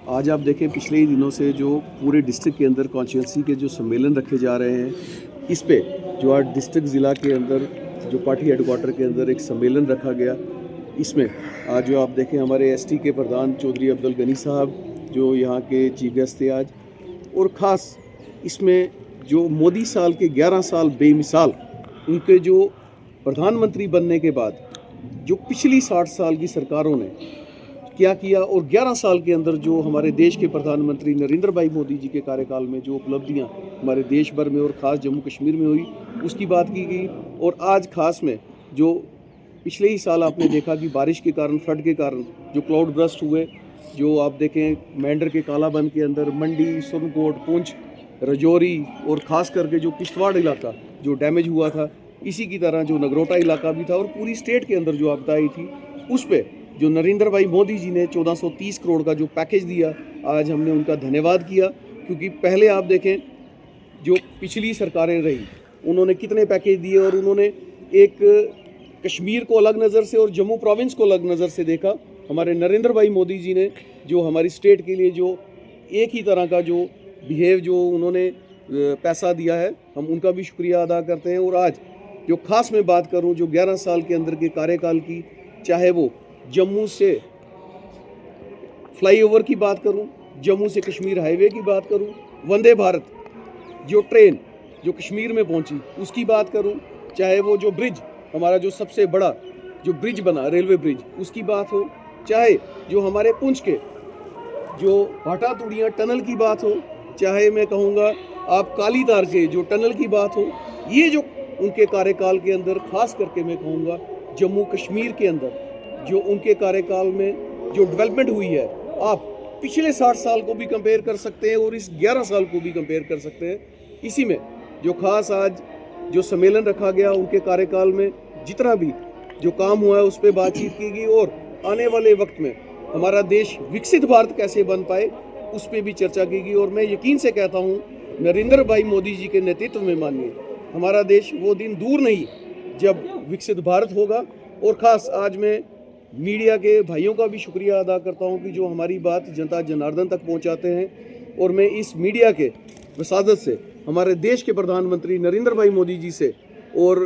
आज आप देखें पिछले ही दिनों से जो पूरे डिस्ट्रिक्ट के अंदर कॉन्स्टिट्यूंसी के जो सम्मेलन रखे जा रहे हैं, इस पे जो आज डिस्ट्रिक्ट ज़िला के अंदर जो पार्टी हेडक्वार्टर के अंदर एक सम्मेलन रखा गया, इसमें आज जो आप देखें हमारे एसटी के प्रधान चौधरी अब्दुल गनी साहब जो यहाँ के चीफ गेस्ट थे आज, और ख़ास इसमें जो मोदी साल के 11 साल बेमिसाल उनके जो प्रधानमंत्री बनने के बाद जो पिछली 60 साल की सरकारों ने क्या किया और 11 साल के अंदर जो हमारे देश के प्रधानमंत्री नरेंद्र भाई मोदी जी के कार्यकाल में जो उपलब्धियां हमारे देश भर में और ख़ास जम्मू कश्मीर में हुई उसकी बात की गई। और आज ख़ास में जो पिछले ही साल आपने देखा कि बारिश के कारण, फ्लड के कारण जो क्लाउड बर्स्ट हुए, जो आप देखें मेंढर के कालाबंद के अंदर मंडी, सुरनकोट, पुंछ, रजौरी और ख़ास करके जो किश्तवाड़ इलाका जो डैमेज हुआ था, इसी की तरह जो नगरोटा इलाका भी था और पूरी स्टेट के अंदर जो आपदा आई थी, उस पर जो नरेंद्र भाई मोदी जी ने 1430 करोड़ का जो पैकेज दिया, आज हमने उनका धन्यवाद किया। क्योंकि पहले आप देखें जो पिछली सरकारें रही उन्होंने कितने पैकेज दिए और उन्होंने एक कश्मीर को अलग नज़र से और जम्मू प्रोविंस को अलग नज़र से देखा। हमारे नरेंद्र भाई मोदी जी ने जो हमारी स्टेट के लिए जो एक ही तरह का जो बिहेव जो उन्होंने पैसा दिया है, हम उनका भी शुक्रिया अदा करते हैं। और आज जो ख़ास मैं बात करूं जो 11 साल के अंदर के कार्यकाल की, चाहे वो जम्मू से फ्लाईओवर की बात करूं, जम्मू से कश्मीर हाईवे की बात करूं, वंदे भारत जो ट्रेन जो कश्मीर में पहुंची उसकी बात करूं, चाहे वो जो ब्रिज हमारा जो सबसे बड़ा जो ब्रिज बना रेलवे ब्रिज उसकी बात हो, चाहे जो हमारे पुंछ के जो भाटा तुड़ियाँ टनल की बात हो, चाहे मैं कहूँगा आप काली तार के जो टनल की बात हो, ये जो उनके कार्यकाल के अंदर खास करके मैं कहूँगा जम्मू कश्मीर के अंदर जो उनके कार्यकाल में जो डेवलपमेंट हुई है, आप पिछले 60 साल को भी कंपेयर कर सकते हैं और इस 11 साल को भी कंपेयर कर सकते हैं। इसी में जो खास आज जो सम्मेलन रखा गया उनके कार्यकाल में जितना भी जो काम हुआ है उस पर बातचीत की गई और आने वाले वक्त में हमारा देश विकसित भारत कैसे बन पाए उस पर भी चर्चा की गई। और मैं यकीन से कहता हूँ नरेंद्र भाई मोदी जी के नेतृत्व में मानिए हमारा देश वो दिन दूर नहीं जब विकसित भारत होगा। और ख़ास आज मैं मीडिया के भाइयों का भी शुक्रिया अदा करता हूं कि जो हमारी बात जनता जनार्दन तक पहुंचाते हैं। और मैं इस मीडिया के वसादत से हमारे देश के प्रधानमंत्री नरेंद्र भाई मोदी जी से और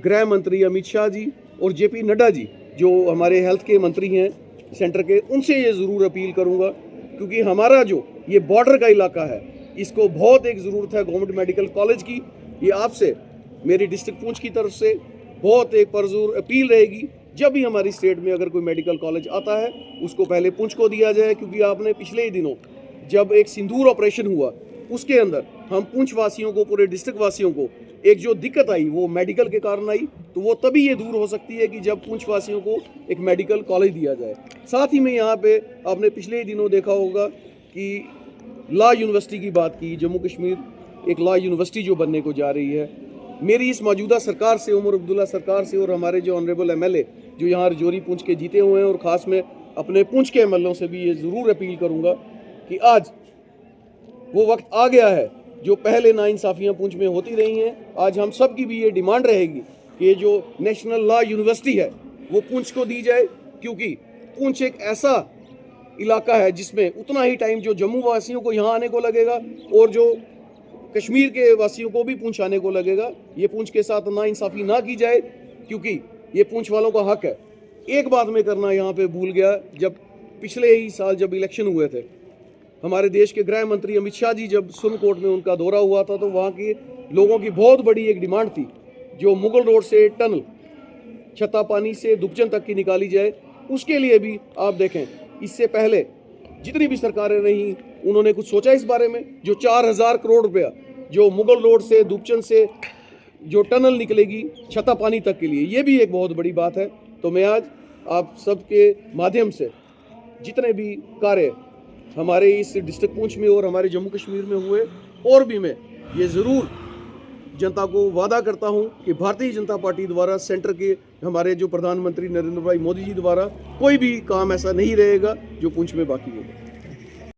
गृह मंत्री अमित शाह जी और जेपी नड्डा जी जो हमारे हेल्थ के मंत्री हैं सेंटर के, उनसे ये ज़रूर अपील करूँगा क्योंकि हमारा जो ये बॉर्डर का इलाका है इसको बहुत एक ज़रूरत है गवर्नमेंट मेडिकल कॉलेज की। ये आपसे मेरी डिस्ट्रिक्ट पुंछ की तरफ से बहुत एक परजोर अपील रहेगी, जब भी हमारी स्टेट में अगर कोई मेडिकल कॉलेज आता है उसको पहले पुंछ को दिया जाए। क्योंकि आपने पिछले ही दिनों जब एक सिंदूर ऑपरेशन हुआ उसके अंदर हम पुंछ वासियों को, पूरे डिस्ट्रिक्ट वासियों को एक जो दिक्कत आई वो मेडिकल के कारण आई, तो वो तभी ये दूर हो सकती है कि जब पुंछ वासियों को एक मेडिकल कॉलेज दिया जाए। साथ ही में यहाँ पे आपने पिछले ही दिनों देखा होगा कि लॉ यूनिवर्सिटी की बात की, जम्मू कश्मीर एक लॉ यूनिवर्सिटी जो बनने को जा रही है। मेरी इस मौजूदा सरकार से, उमर अब्दुल्ला सरकार से और हमारे जो ऑनरेबल एमएलए जो यहाँ रजौरी पुंछ के जीते हुए हैं और ख़ास में अपने पुंछ के एमएलओं से भी ये ज़रूर अपील करूँगा कि आज वो वक्त आ गया है जो पहले नाइंसाफ़ियाँ पुंछ में होती रही हैं। आज हम सब की भी ये डिमांड रहेगी कि ये जो नेशनल लॉ यूनिवर्सिटी है वो पुंछ को दी जाए, क्योंकि पुंछ एक ऐसा इलाका है जिसमें उतना ही टाइम जो जम्मू वासियों को यहाँ आने को लगेगा और जो कश्मीर के वासियों को भी पुंछ आने को लगेगा। ये पुंछ के साथ नाइंसाफ़ी ना की जाए क्योंकि ये पुंछ वालों का हक है। एक बात मैं करना यहाँ पे भूल गया, जब पिछले ही साल जब इलेक्शन हुए थे हमारे देश के गृह मंत्री अमित शाह जी जब सुरनकोट में उनका दौरा हुआ था तो वहाँ के लोगों की बहुत बड़ी एक डिमांड थी जो मुगल रोड से टनल छत्तापानी से दुबचन तक की निकाली जाए। उसके लिए भी आप देखें इससे पहले जितनी भी सरकारें रहीं उन्होंने कुछ सोचा इस बारे में। जो 4000 करोड़ रुपया जो मुगल रोड से दुबचन से जो टनल निकलेगी छत्तापानी तक के लिए, ये भी एक बहुत बड़ी बात है। तो मैं आज आप सबके माध्यम से जितने भी कार्य हमारे इस डिस्ट्रिक्ट पुंछ में और हमारे जम्मू कश्मीर में हुए, और भी मैं ये ज़रूर जनता को वादा करता हूं कि भारतीय जनता पार्टी द्वारा सेंटर के हमारे जो प्रधानमंत्री नरेंद्र भाई मोदी जी द्वारा कोई भी काम ऐसा नहीं रहेगा जो पुंछ में बाकी होगा।